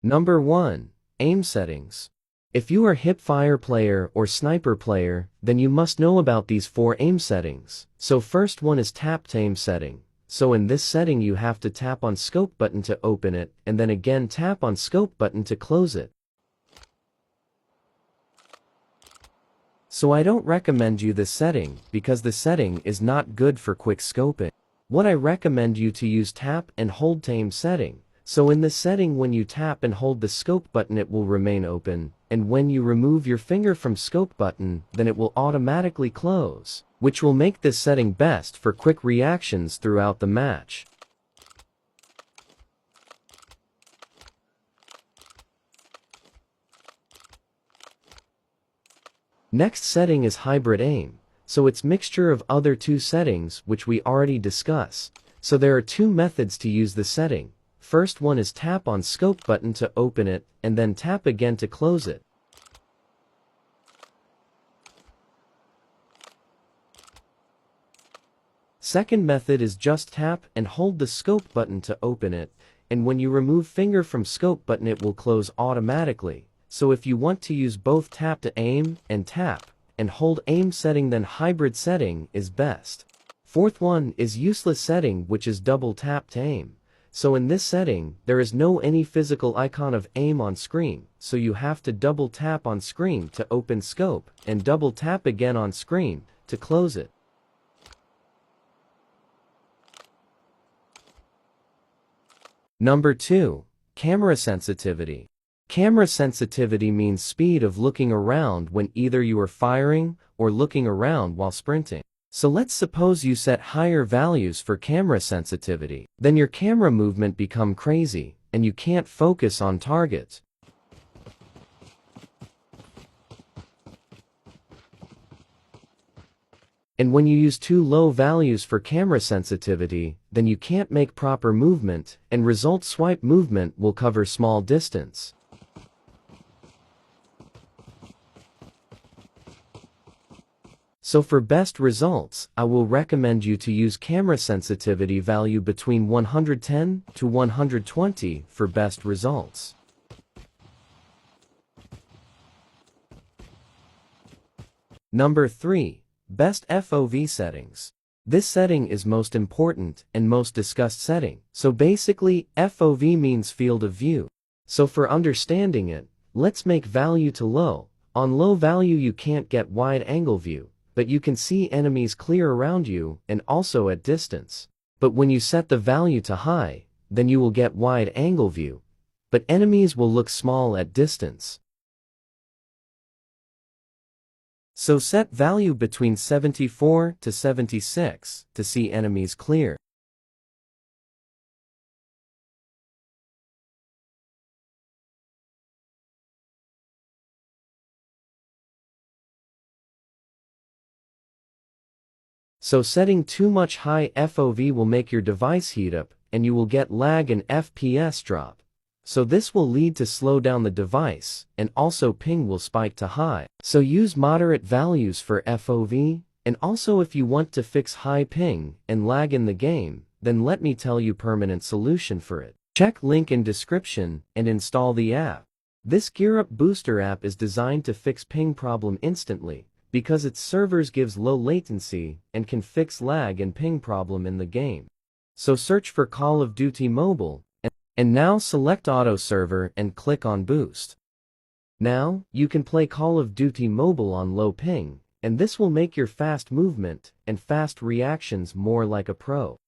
Number 1. Aim settings. If you are hipfire player or sniper player, then you must know about these 4 aim settings. So first one is tapped aim setting. So in this setting you have to tap on scope button to open it, and then again tap on scope button to close it. So I don't recommend you this setting, because the setting is not good for quick scoping. What I recommend you to use tap and hold aim setting. So in this setting when you tap and hold the scope button it will remain open, and when you remove your finger from scope button then it will automatically close, which will make this setting best for quick reactions throughout the match. Next setting is hybrid aim, so it's mixture of other 2 settings which we already discussed. So there are 2 methods to use the setting. First one is tap on scope button to open it, and then tap again to close it. Second method is just tap and hold the scope button to open it, and when you remove finger from scope button it will close automatically. So if you want to use both tap to aim and tap and hold aim setting then hybrid setting is best. Fourth one is useless setting which is double tap to aim. So in this setting, there is no any physical icon of aim on screen, so you have to double tap on screen to open scope, and double tap again on screen to close it. Number 2. Camera sensitivity. Camera sensitivity means speed of looking around when either you are firing or looking around while sprinting. So let's suppose you set higher values for camera sensitivity, then your camera movement become crazy, and you can't focus on targets. And when you use too low values for camera sensitivity, then you can't make proper movement, and result swipe movement will cover small distance. So for best results, I will recommend you to use camera sensitivity value between 110 to 120 for best results. Number 3. Best FOV settings. This setting is most important and most discussed setting. So basically, FOV means field of view. So for understanding it, let's make value to low. On low value you can't get wide angle view, but you can see enemies clear around you and also at distance. But when you set the value to high, then you will get wide angle view, but enemies will look small at distance. So set value between 74 to 76 to see enemies clear. So setting too much high FOV will make your device heat up, and you will get lag and FPS drop. So this will lead to slow down the device, and also ping will spike to high. So use moderate values for FOV, and also if you want to fix high ping and lag in the game, then let me tell you permanent solution for it. Check link in description and install the app. This Gear Up Booster app is designed to fix ping problem instantly, because its servers gives low latency and can fix lag and ping problem in the game. So search for Call of Duty Mobile, and now select Auto Server and click on Boost. Now, you can play Call of Duty Mobile on low ping, and this will make your fast movement and fast reactions more like a pro.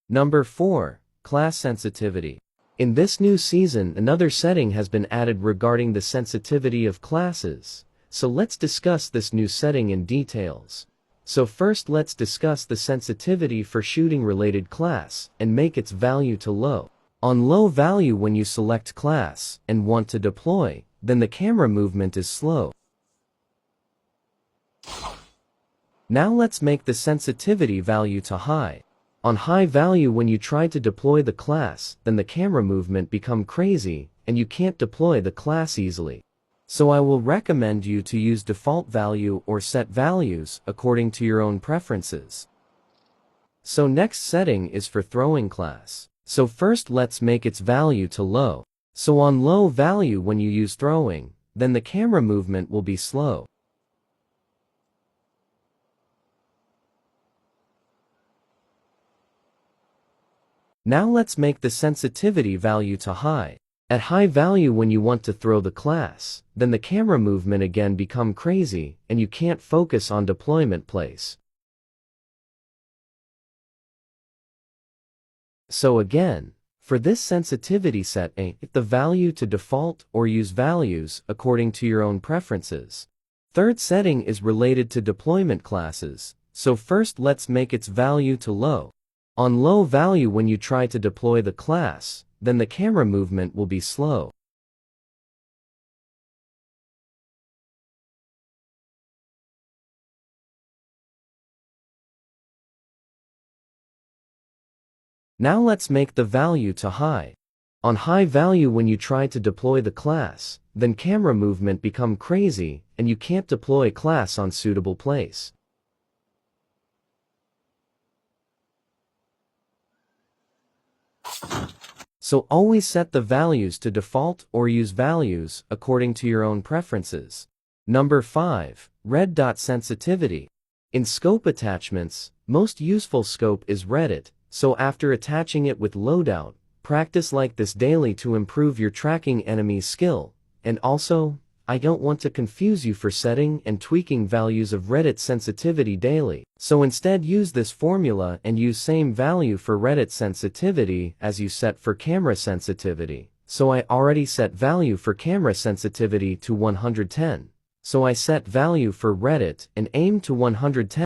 Number 4. Class sensitivity. In this new season, another setting has been added regarding the sensitivity of classes. So let's discuss this new setting in details. So first let's discuss the sensitivity for shooting related class and make its value to low. On low value when you select class and want to deploy, then the camera movement is slow. Now let's make the sensitivity value to high. On high value when you try to deploy the class, then the camera movement become crazy, and you can't deploy the class easily. So I will recommend you to use default value or set values according to your own preferences. So next setting is for throwing class. So first let's make its value to low. So on low value when you use throwing, then the camera movement will be slow. Now let's make the sensitivity value to high. At high value when you want to throw the class, then the camera movement again become crazy and you can't focus on deployment place. So again, for this sensitivity set the value to default or use values according to your own preferences. Third setting is related to deployment classes, so first let's make its value to low. On low value when you try to deploy the class, then the camera movement will be slow. Now let's make the value to high. On high value when you try to deploy the class, then camera movement become crazy and you can't deploy class on suitable place. So always set the values to default or use values according to your own preferences. Number 5. Red dot sensitivity. In scope attachments, most useful scope is Reddit, so after attaching it with loadout, practice like this daily to improve your tracking enemies skill. And also, I don't want to confuse you for setting and tweaking values of Reddit sensitivity daily. So instead use this formula and use same value for Reddit sensitivity as you set for camera sensitivity. So I already set value for camera sensitivity to 110. So I set value for Reddit and aim to 110.